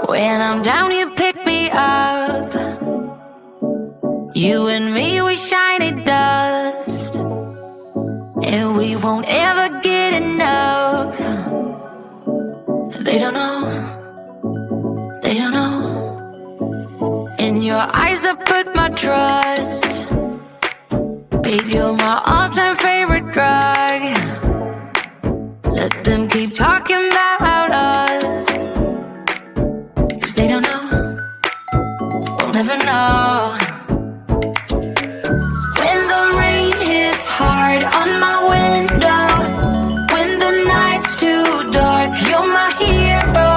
When I'm down, you pick me up. You and me, we shiny dust, and we won't ever get enough. They don't know, they don't know. In your eyes I put my trust. Babe, you're my all-time favorite drug. Let them keep talking about us. They don't know, we'll never know. When the rain hits hard on my window, when the night's too dark, you're my hero.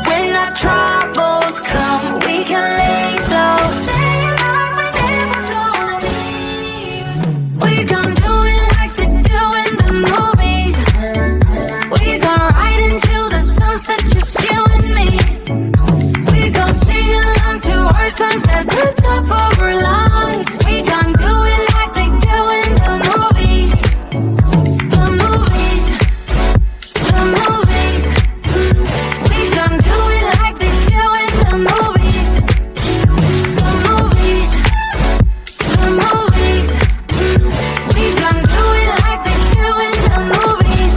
When our troubles come, we can lay low. Say that we're never gonna leave. We're gonna do it like they do in the movies. We're gonna ride into the sunset, just you and me. Sing along to our songs at the top of our lungs. We gon' do it like they do in the movies. The movies, the movies. We gon' do it like they do in the movies. The movies, the movies. We gon' do it like they do in the movies.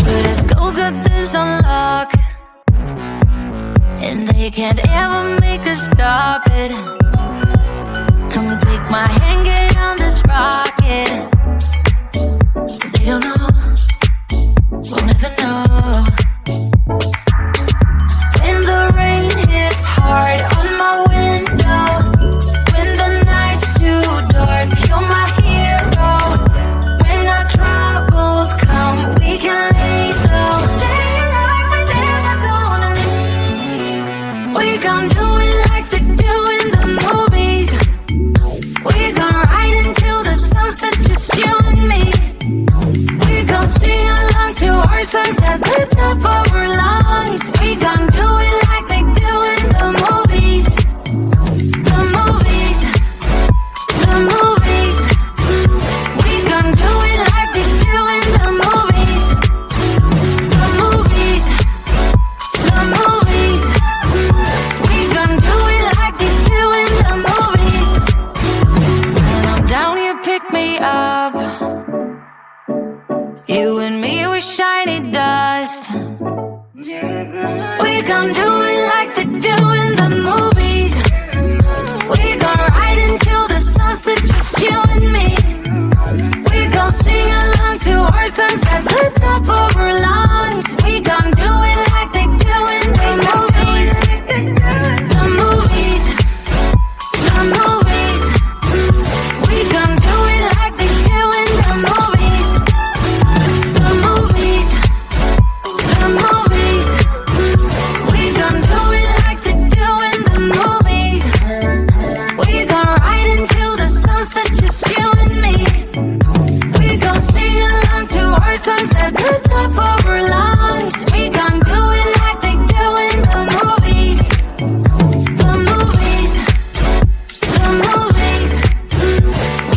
But let's go get this unlocked, and they can't ever make us stop it. Come and take my hand, get on this rocket. They don't know, we'll never know. When the rain hits hard on my window, when the night's too dark, you're my hero. When our troubles come, we can lay low. Stay like we're never gonna leave. We gon' do it like they do in the movies. We gon' ride until the sunset, just you and me. We gon' sing along to our songs at the top of our lungs. We gon' do it like they do in the movies. The movies, the movies. We gon' do it like they do in the movies. The movies, the movies. We gon' do it like they do in the movies. When I'm down, you pick me up. You and me, we shiny dust. We gon' do it like they do in the movies. We gon' ride until the sunset, just you and me. We gon' sing along to our songs at the top of our lungs. We gon' do it like they do in the movies. The movies, the movies. We gon' do it like they do in the movies. The movies, the movies. We gon' do it like they do in the movies. We gon' ride until the sunset, just you and me. We gon' sing along to our songs at the top of our lungs. We gon' do it like they do in the movies. The movies, the movies.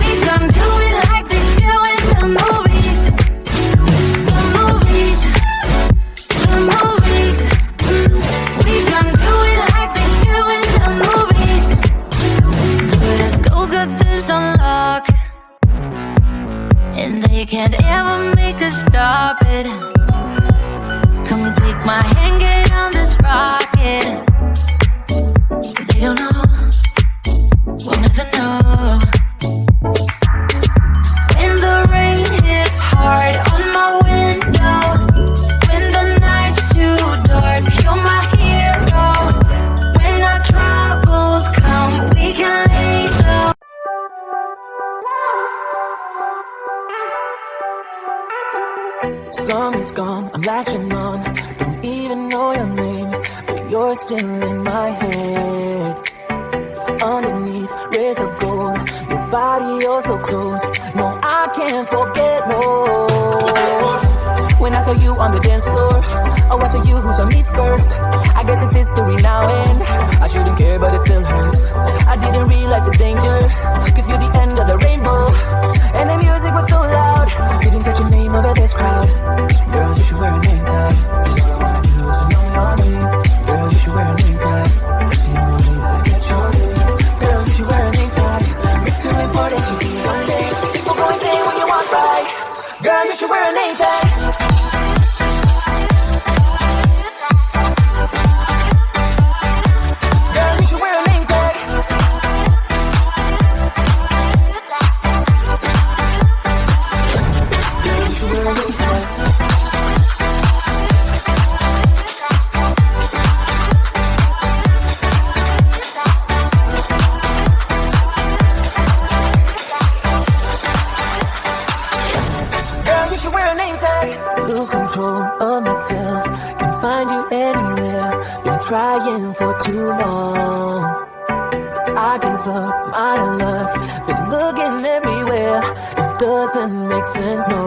We gon' do it like they do in the movies. The movies, the movies. We gon' do it like they do in the movies. Let's go get this unlocked, and they can't ever make us stop it. Come and take my hand, get on this rocket. They don't know, we'll never know. When the rain hits hard on my window, when the night's too dark, you're my hero. When our troubles come, we can lay low. Song is gone, I'm latching on. Don't even know your name, but you're still in my head. Underneath rays of gold, your body, you're so close. No, I can't forget, no. When I saw you on the dance floor, oh, I saw can find you anywhere. Been trying for too long. I give up my luck, been looking everywhere. It doesn't make sense, no.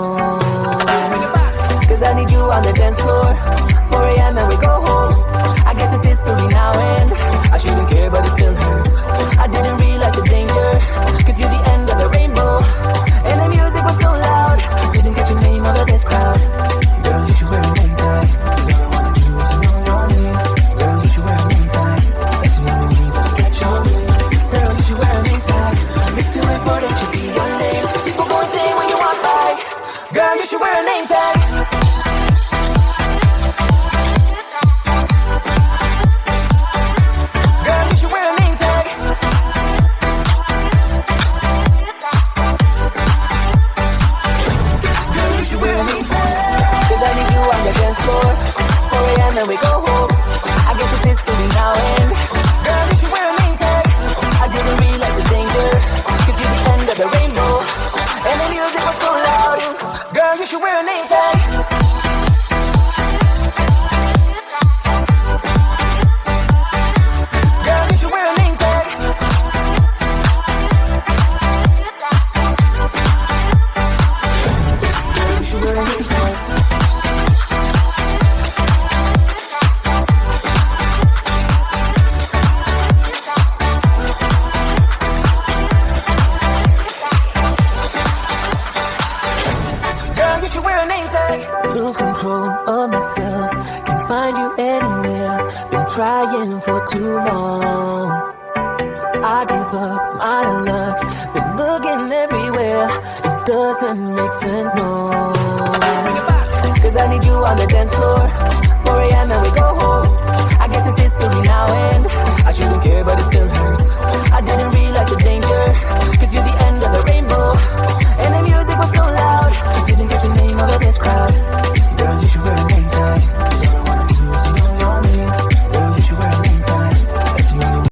Cause I need you on the dance floor. 4 a.m. and we go home. I guess it's history now and I shouldn't care but it still hurts. I didn't realize the danger, cause you're the end of the rainbow. And the music was so loud, didn't get your name out of this crowd. Girl, you should wear a name tag, cause all I wanna do is to know your name. Girl, you should wear a name tag, that's the only way to get your name. Girl, you should wear a name tag, it's too important to be your name. People go and say when you walk by, girl, you should wear a name tag. And we go home. I guess it's history now and girl, you should wear a name tag. I didn't realize the danger, cause you're the end of the rainbow. And the music was so loud. Girl, you should wear a name tag. Girl, you should wear a name tag. Girl, you should wear a name tag. Lose control of myself, can find you anywhere. Been trying for too long. I give up my luck, been looking everywhere. It doesn't make sense, no. Cause I need you on the dance floor. 4 a.m. and we go home. I guess it's history now and I shouldn't care but it still hurts. I didn't realize the danger, cause you're the end of the rainbow. And the music was so loud, didn't get your name out of this crowd. Girl, you should wear a name tag, cause all I wanna do is to know your name. Girl, you should wear a name tag, that's the only way.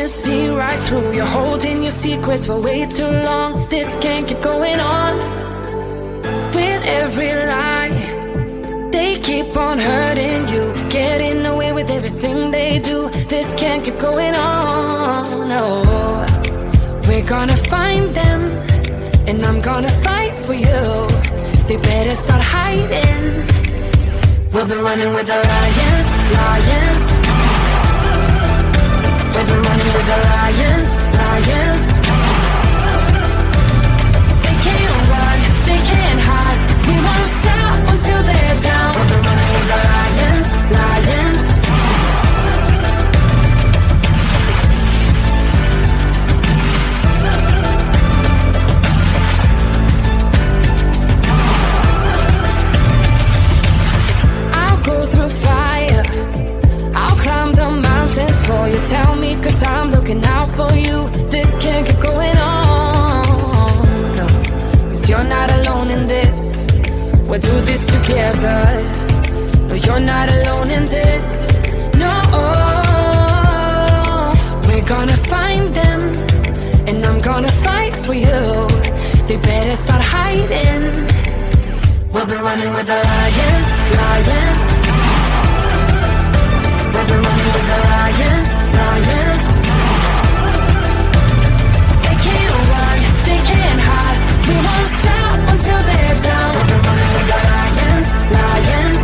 can't see right through. You're holding your secrets for way too long. This can't keep going on. With every lie, they keep on hurting you, getting away with everything they do. This can't keep going on. No, we're gonna find them, and I'm gonna fight for you. They better start hiding. We'll be running with the lions, lions. We'll be running with the lions, lions. They can't run, they can't hide. We won't stop until they're down. We'll be running with the lions, lions. I'll go through fire, I'll climb the mountains for you. Tell me, 'cause I'm looking out for you. This can't keep going on, no, 'cause you're not alone in this. We'll do this together. No, you're not alone in this. No, we're gonna find them, and I'm gonna fight for you. They better start hiding. We'll be running with the lions, lions. We'll be running with the lions, lions. They can't run, they can't hide. We won't stop until they're down. We'll be running with the lions, lions.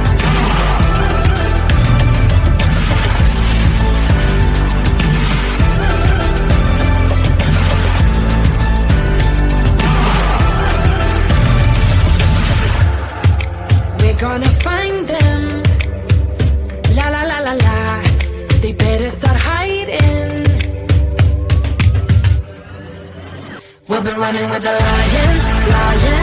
We're gonna find them. La la la la la. They better start hiding. We'll be running with the lions, lions.